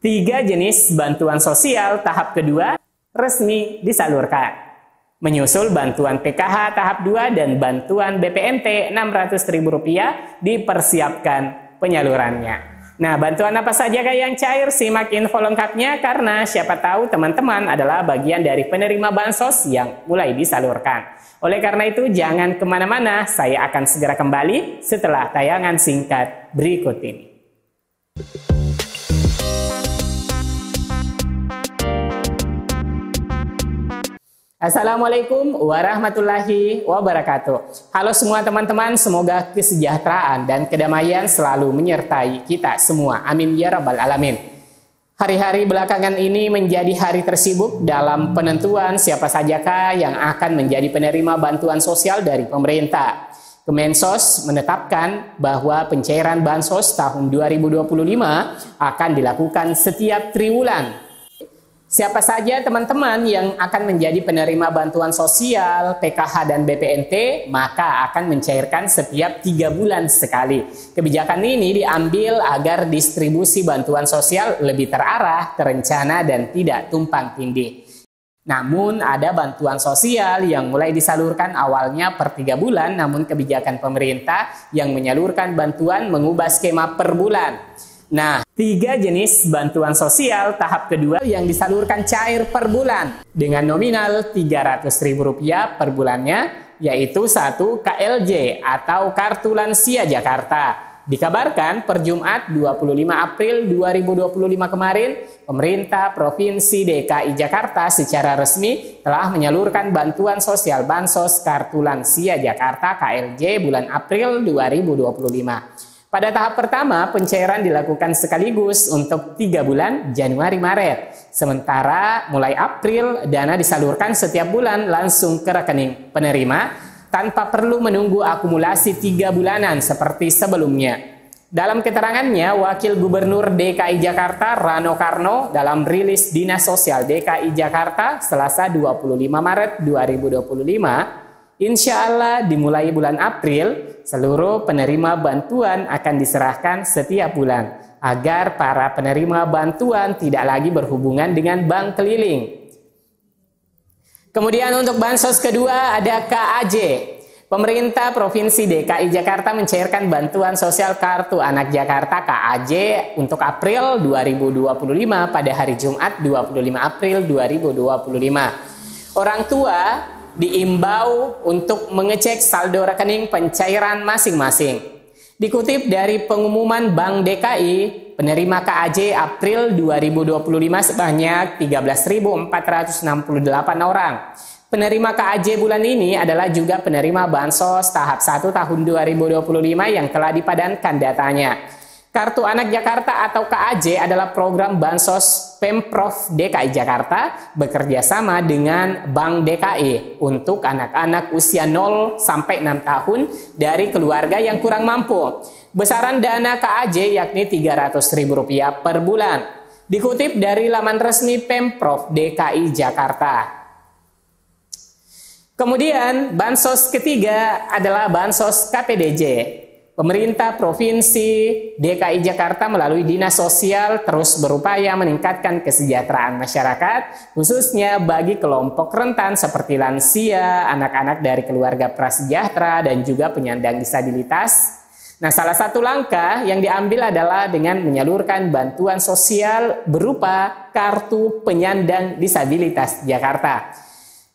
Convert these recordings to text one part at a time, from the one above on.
Tiga jenis bantuan sosial tahap kedua resmi disalurkan. Menyusul bantuan PKH tahap 2 dan bantuan BPNT Rp600.000 dipersiapkan penyalurannya. Nah, bantuan apa saja yang cair? Simak info lengkapnya karena siapa tahu teman-teman adalah bagian dari penerima bansos yang mulai disalurkan. Oleh karena itu, jangan kemana-mana, saya akan segera kembali setelah tayangan singkat berikut ini. Assalamualaikum warahmatullahi wabarakatuh. Halo semua teman-teman, semoga kesejahteraan dan kedamaian selalu menyertai kita semua. Amin ya rabbal alamin. Hari-hari belakangan ini menjadi hari tersibuk dalam penentuan siapa sajakah yang akan menjadi penerima bantuan sosial dari pemerintah. Kemensos menetapkan bahwa pencairan bansos tahun 2025 akan dilakukan setiap triwulan. Siapa saja teman-teman yang akan menjadi penerima bantuan sosial, PKH dan BPNT, maka akan mencairkan setiap 3 bulan sekali. Kebijakan ini diambil agar distribusi bantuan sosial lebih terarah, terencana, dan tidak tumpang tindih. Namun ada bantuan sosial yang mulai disalurkan awalnya per 3 bulan, namun kebijakan pemerintah yang menyalurkan bantuan mengubah skema per bulan. Nah, 3 jenis bantuan sosial tahap kedua yang disalurkan cair per bulan dengan nominal Rp300.000 per bulannya, yaitu 1 KLJ atau Kartu Lansia Jakarta. Dikabarkan per Jumat 25 April 2025 kemarin, pemerintah Provinsi DKI Jakarta secara resmi telah menyalurkan bantuan sosial Bansos Kartu Lansia Jakarta KLJ bulan April 2025. Pada tahap pertama, pencairan dilakukan sekaligus untuk 3 bulan Januari-Maret. Sementara mulai April, dana disalurkan setiap bulan langsung ke rekening penerima tanpa perlu menunggu akumulasi 3 bulanan seperti sebelumnya. Dalam keterangannya, Wakil Gubernur DKI Jakarta Rano Karno dalam rilis Dinas Sosial DKI Jakarta Selasa 25 Maret 2025, insya Allah dimulai bulan April, seluruh penerima bantuan akan diserahkan setiap bulan agar para penerima bantuan tidak lagi berhubungan dengan bank keliling. Kemudian untuk bansos kedua ada KAJ. Pemerintah Provinsi DKI Jakarta mencairkan bantuan sosial Kartu Anak Jakarta KAJ untuk April 2025 pada hari Jumat 25 April 2025. Orang tua diimbau untuk mengecek saldo rekening pencairan masing-masing. Dikutip dari pengumuman Bank DKI, penerima KAJ April 2025 sebanyak 13.468 orang. Penerima KAJ bulan ini adalah juga penerima Bansos tahap 1 tahun 2025 yang telah dipadankan datanya. Kartu Anak Jakarta atau KAJ adalah program Bansos Pemprov DKI Jakarta bekerja sama dengan Bank DKI untuk anak-anak usia 0 sampai 6 tahun dari keluarga yang kurang mampu. Besaran dana KAJ yakni Rp300.000 per bulan. Dikutip dari laman resmi Pemprov DKI Jakarta. Kemudian bansos ketiga adalah bansos KPDJ. Pemerintah Provinsi DKI Jakarta melalui Dinas Sosial terus berupaya meningkatkan kesejahteraan masyarakat, khususnya bagi kelompok rentan seperti lansia, anak-anak dari keluarga prasejahtera, dan juga penyandang disabilitas. Nah, salah satu langkah yang diambil adalah dengan menyalurkan bantuan sosial berupa Kartu Penyandang Disabilitas Jakarta.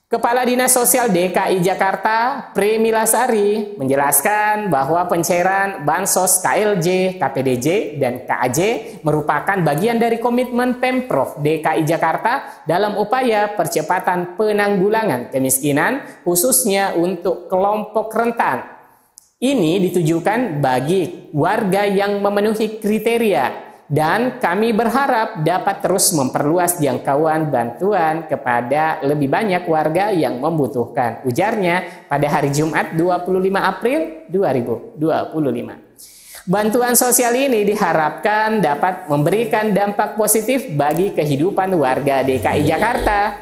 Kepala Dinas Sosial DKI Jakarta, Premilasari, menjelaskan bahwa pencairan Bansos KLJ, KPDJ, dan KAJ merupakan bagian dari komitmen Pemprov DKI Jakarta dalam upaya percepatan penanggulangan kemiskinan, khususnya untuk kelompok rentan. Ini ditujukan bagi warga yang memenuhi kriteria, dan kami berharap dapat terus memperluas jangkauan bantuan kepada lebih banyak warga yang membutuhkan, ujarnya pada hari Jumat 25 April 2025. Bantuan sosial ini diharapkan dapat memberikan dampak positif bagi kehidupan warga DKI Jakarta.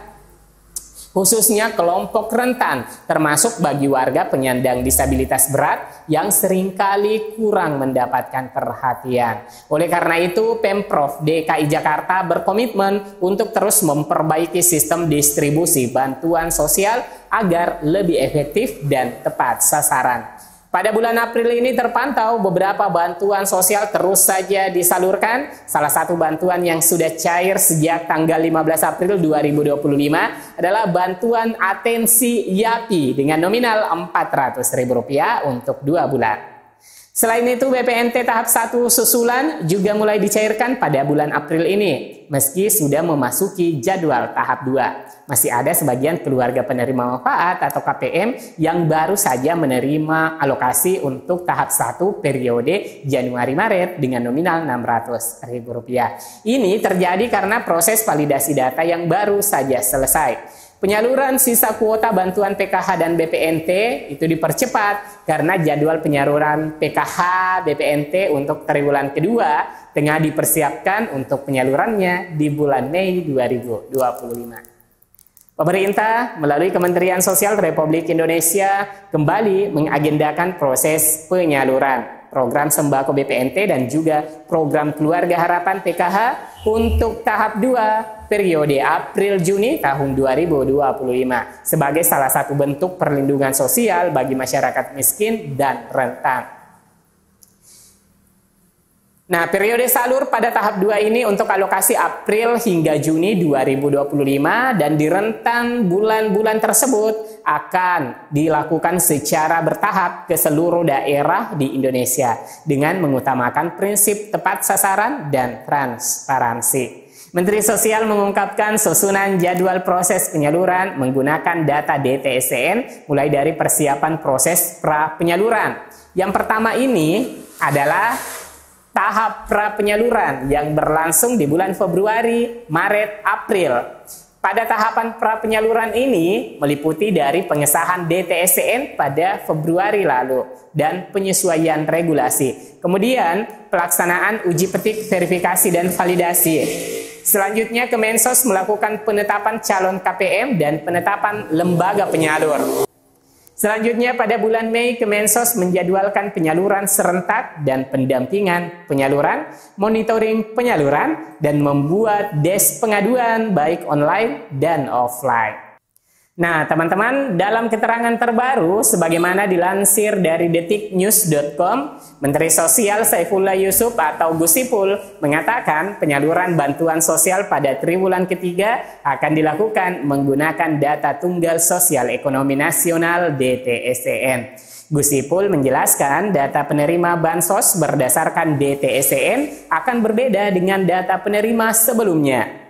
khususnya kelompok rentan, termasuk bagi warga penyandang disabilitas berat yang seringkali kurang mendapatkan perhatian. Oleh karena itu, Pemprov DKI Jakarta berkomitmen untuk terus memperbaiki sistem distribusi bantuan sosial agar lebih efektif dan tepat sasaran. Pada bulan April ini terpantau beberapa bantuan sosial terus saja disalurkan. Salah satu bantuan yang sudah cair sejak tanggal 15 April 2025 adalah bantuan atensi YAPI dengan nominal Rp400.000 untuk 2 bulan. Selain itu, BPNT tahap 1 susulan juga mulai dicairkan pada bulan April ini, meski sudah memasuki jadwal tahap 2. Masih ada sebagian keluarga penerima manfaat atau KPM yang baru saja menerima alokasi untuk tahap 1 periode Januari-Maret dengan nominal Rp600.000. Ini terjadi karena proses validasi data yang baru saja selesai. Penyaluran sisa kuota bantuan PKH dan BPNT itu dipercepat karena jadwal penyaluran PKH BPNT untuk triwulan kedua tengah dipersiapkan untuk penyalurannya di bulan Mei 2025. Pemerintah melalui Kementerian Sosial Republik Indonesia kembali mengagendakan proses penyaluran program sembako BPNT dan juga program Keluarga Harapan PKH untuk tahap 2 periode April-Juni tahun 2025 sebagai salah satu bentuk perlindungan sosial bagi masyarakat miskin dan rentan. Nah, periode salur pada tahap 2 ini untuk alokasi April hingga Juni 2025 dan di rentan bulan-bulan tersebut akan dilakukan secara bertahap ke seluruh daerah di Indonesia dengan mengutamakan prinsip tepat sasaran dan transparansi. Menteri Sosial mengungkapkan susunan jadwal proses penyaluran menggunakan data DTSCN mulai dari persiapan proses pra-penyaluran. Yang pertama ini adalah tahap pra-penyaluran yang berlangsung di bulan Februari, Maret, April. Pada tahapan pra-penyaluran ini meliputi dari pengesahan DTSCN pada Februari lalu dan penyesuaian regulasi. Kemudian pelaksanaan uji petik, verifikasi, dan validasi. Selanjutnya Kemensos melakukan penetapan calon KPM dan penetapan lembaga penyalur. Selanjutnya pada bulan Mei Kemensos menjadwalkan penyaluran serentak dan pendampingan penyaluran, monitoring penyaluran, dan membuat desk pengaduan baik online dan offline. Nah teman-teman, dalam keterangan terbaru sebagaimana dilansir dari detiknews.com, Menteri Sosial Saifullah Yusuf atau Gus Ipul mengatakan penyaluran bantuan sosial pada triwulan ketiga akan dilakukan menggunakan data Tunggal Sosial Ekonomi Nasional DTSCN. Gus Ipul menjelaskan data penerima bansos berdasarkan DTSCN akan berbeda dengan data penerima sebelumnya.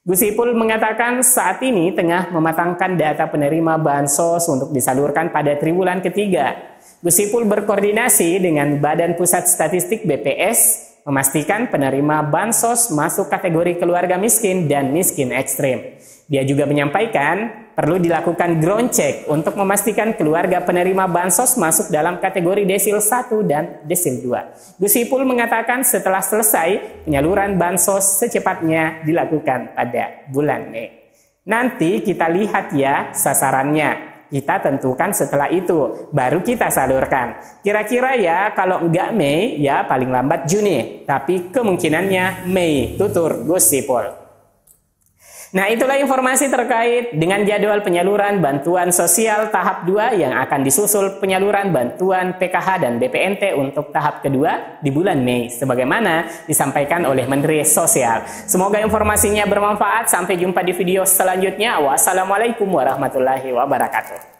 Gus Ipul mengatakan saat ini tengah mematangkan data penerima bansos untuk disalurkan pada triwulan ketiga. Gus Ipul berkoordinasi dengan Badan Pusat Statistik BPS memastikan penerima bansos masuk kategori keluarga miskin dan miskin ekstrim. Dia juga menyampaikan perlu dilakukan ground check untuk memastikan keluarga penerima bansos masuk dalam kategori desil 1 dan desil 2. Gus Ipul mengatakan setelah selesai penyaluran bansos secepatnya dilakukan pada bulan Mei. Nanti kita lihat ya sasarannya. Kita tentukan setelah itu, baru kita salurkan. Kira-kira ya kalau enggak Mei, ya paling lambat Juni. Tapi kemungkinannya Mei, tutur Gus Ipul. Nah itulah informasi terkait dengan jadwal penyaluran bantuan sosial tahap 2 yang akan disusul penyaluran bantuan PKH dan BPNT untuk tahap kedua di bulan Mei sebagaimana disampaikan oleh Menteri Sosial. Semoga informasinya bermanfaat. Sampai jumpa di video selanjutnya. Wassalamualaikum warahmatullahi wabarakatuh.